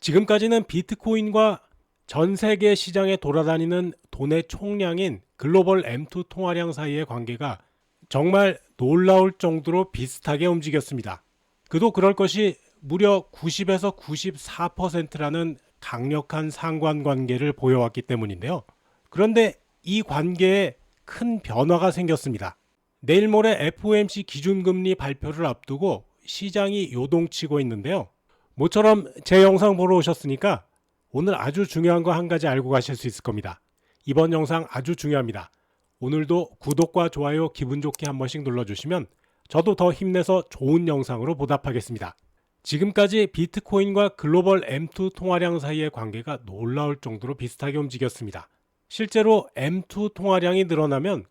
지금까지는 비트코인과 전 세계 시장에 돌아다니는 돈의 총량인 글로벌 M2 통화량 사이의 관계가 정말 놀라울 정도로 비슷하게 움직였습니다. 그도 그럴 것이 무려 90에서 94%라는 강력한 상관관계를 보여왔기 때문인데요. 그런데 이 관계에 큰 변화가 생겼습니다. 내일 모레 FOMC 기준금리 발표를 앞두고 시장이 요동치고 있는데요. 모처럼 제 영상 보러 오셨으니까 오늘 아주 중요한 거 한 가지 알고 가실 수 있을 겁니다. 이번 영상 아주 중요합니다. 오늘도 구독과 좋아요 기분 좋게 한 번씩 눌러주시면 저도 더 힘내서 좋은 영상으로 보답하겠습니다. 지금까지 비트코인과 글로벌 M2 통화량 사이의 관계가 놀라울 정도로 비슷하게 움직였습니다. 실제로 M2 통화량이 늘어나면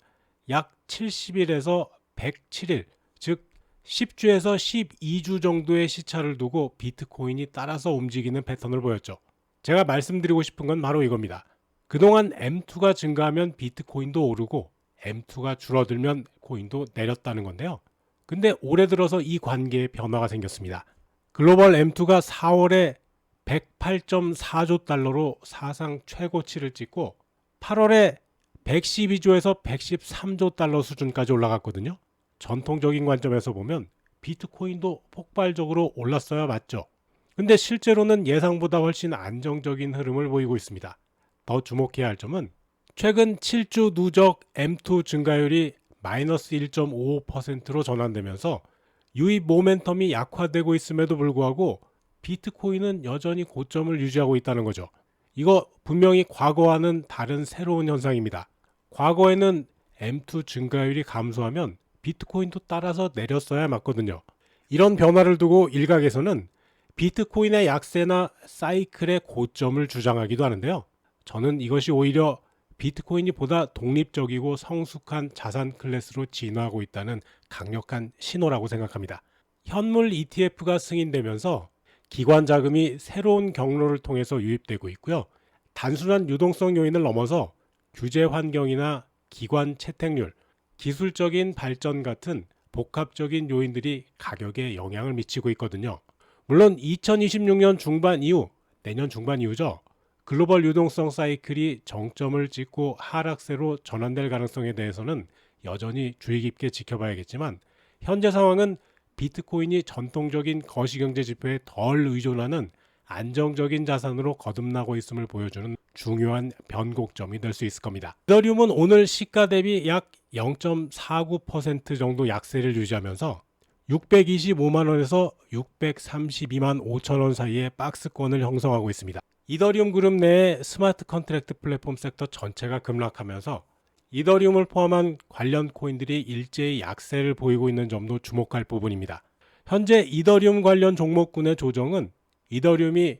약 70일에서 107일, 즉 10주에서 12주 정도의 시차를 두고 비트코인이 따라서 움직이는 패턴을 보였죠. 제가 말씀드리고 싶은 건 바로 이겁니다. 그동안 M2가 증가하면 비트코인도 오르고 M2가 줄어들면 코인도 내렸다는 건데요. 근데 올해 들어서 이 관계에 변화가 생겼습니다. 글로벌 M2가 4월에 108.4조 달러로 사상 최고치를 찍고 8월에 112조에서 113조 달러 수준까지 올라갔거든요. 전통적인 관점에서 보면 비트코인도 폭발적으로 올랐어야 맞죠. 근데 실제로는 예상보다 훨씬 안정적인 흐름을 보이고 있습니다. 더 주목해야 할 점은 최근 7주 누적 M2 증가율이 마이너스 1.55%로 전환되면서 유입 모멘텀이 약화되고 있음에도 불구하고 비트코인은 여전히 고점을 유지하고 있다는 거죠. 이거 분명히 과거와는 다른 새로운 현상입니다. 과거에는 M2 증가율이 감소하면 비트코인도 따라서 내렸어야 맞거든요. 이런 변화를 두고 일각에서는 비트코인의 약세나 사이클의 고점을 주장하기도 하는데요. 저는 이것이 오히려 비트코인이 보다 독립적이고 성숙한 자산 클래스로 진화하고 있다는 강력한 신호라고 생각합니다. 현물 ETF가 승인되면서 기관 자금이 새로운 경로를 통해서 유입되고 있고요. 단순한 유동성 요인을 넘어서 규제 환경이나 기관 채택률, 기술적인 발전 같은 복합적인 요인들이 가격에 영향을 미치고 있거든요. 물론 2026년 중반 이후, 내년 중반 이후죠. 글로벌 유동성 사이클이 정점을 찍고 하락세로 전환될 가능성에 대해서는 여전히 주의 깊게 지켜봐야겠지만 현재 상황은 비트코인이 전통적인 거시경제 지표에 덜 의존하는 안정적인 자산으로 거듭나고 있음을 보여주는 중요한 변곡점이 될 수 있을 겁니다. 이더리움은 오늘 시가 대비 약 0.49% 정도 약세를 유지하면서 625만 원에서 632만 5천 원 사이의 박스권을 형성하고 있습니다. 이더리움 그룹 내의 스마트 컨트랙트 플랫폼 섹터 전체가 급락하면서 이더리움을 포함한 관련 코인들이 일제히 약세를 보이고 있는 점도 주목할 부분입니다. 현재 이더리움 관련 종목군의 조정은 이더리움이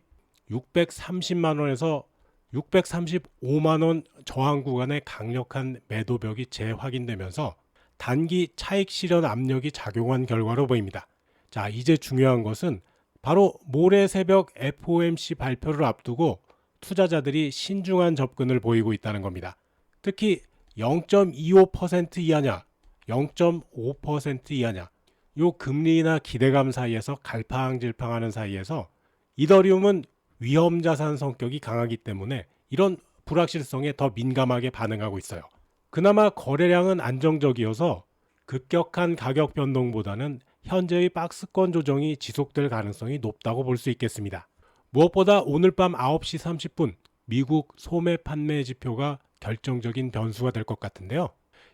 630만 원에서 635만 원 저항 구간의 강력한 매도벽이 재확인되면서 단기 차익 실현 압력이 작용한 결과로 보입니다. 자, 이제 중요한 것은 바로 모레 새벽 FOMC 발표를 앞두고 투자자들이 신중한 접근을 보이고 있다는 겁니다. 특히 0.25% 이하냐, 0.5% 이하냐, 요 금리나 기대감 사이에서 갈팡질팡하는 사이에서 이더리움은 위험 자산 성격이 강하기 때문에 이런 불확실성에 더 민감하게 반응하고 있어요. 그나마 거래량은 안정적이어서 급격한 가격 변동보다는 현재의 박스권 조정이 지속될 가능성이 높다고 볼 수 있겠습니다. 무엇보다 오늘 밤 9시 30분 미국 소매 판매 지표가 결정적인 변수가 될 것 같은데요.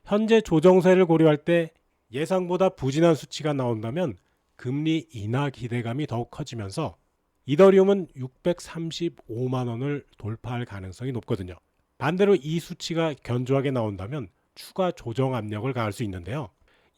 현재 조정세를 고려할 때 예상보다 부진한 수치가 나온다면 금리 인하 기대감이 더욱 커지면서 이더리움은 635만 원을 돌파할 가능성이 높거든요. 반대로 이 수치가 견조하게 나온다면 추가 조정 압력을 가할 수 있는데요.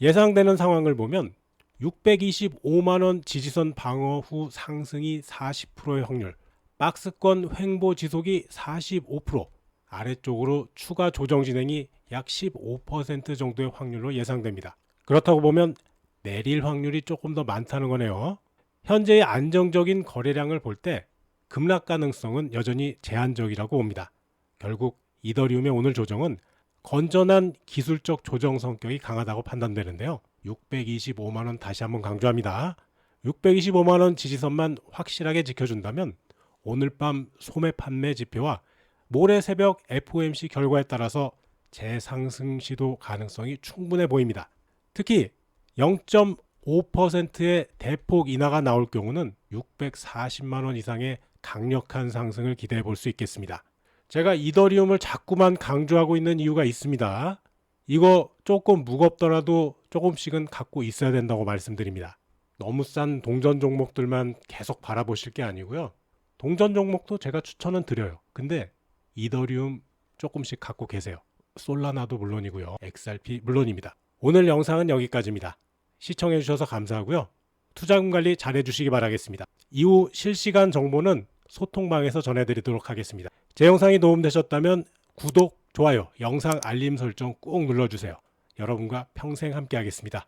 예상되는 상황을 보면 625만 원 지지선 방어 후 상승이 40%의 확률, 박스권 횡보 지속이 45%, 아래쪽으로 추가 조정 진행이 약 15% 정도의 확률로 예상됩니다. 그렇다고 보면 내릴 확률이 조금 더 많다는 거네요. 현재의 안정적인 거래량을 볼 때 급락 가능성은 여전히 제한적이라고 봅니다. 결국 이더리움의 오늘 조정은 건전한 기술적 조정 성격이 강하다고 판단되는데요. 625만원 다시 한번 강조합니다. 625만원 지지선만 확실하게 지켜준다면 오늘 밤 소매 판매 지표와 모레 새벽 FOMC 결과에 따라서 재상승 시도 가능성이 충분해 보입니다. 특히 0.5%의 대폭 인하가 나올 경우는 640만 원 이상의 강력한 상승을 기대해 볼 수 있겠습니다. 제가 이더리움을 자꾸만 강조하고 있는 이유가 있습니다. 이거 조금 무겁더라도 조금씩은 갖고 있어야 된다고 말씀드립니다. 너무 싼 동전 종목들만 계속 바라보실 게 아니고요. 동전 종목도 제가 추천은 드려요. 근데 이더리움 조금씩 갖고 계세요. 솔라나도 물론이고요. XRP 물론입니다. 오늘 영상은 여기까지입니다. 시청해 주셔서 감사하고요. 투자금 관리 잘 해주시기 바라겠습니다. 이후 실시간 정보는 소통방에서 전해드리도록 하겠습니다. 제 영상이 도움되셨다면 구독, 좋아요, 영상 알림 설정 꼭 눌러주세요. 여러분과 평생 함께 하겠습니다.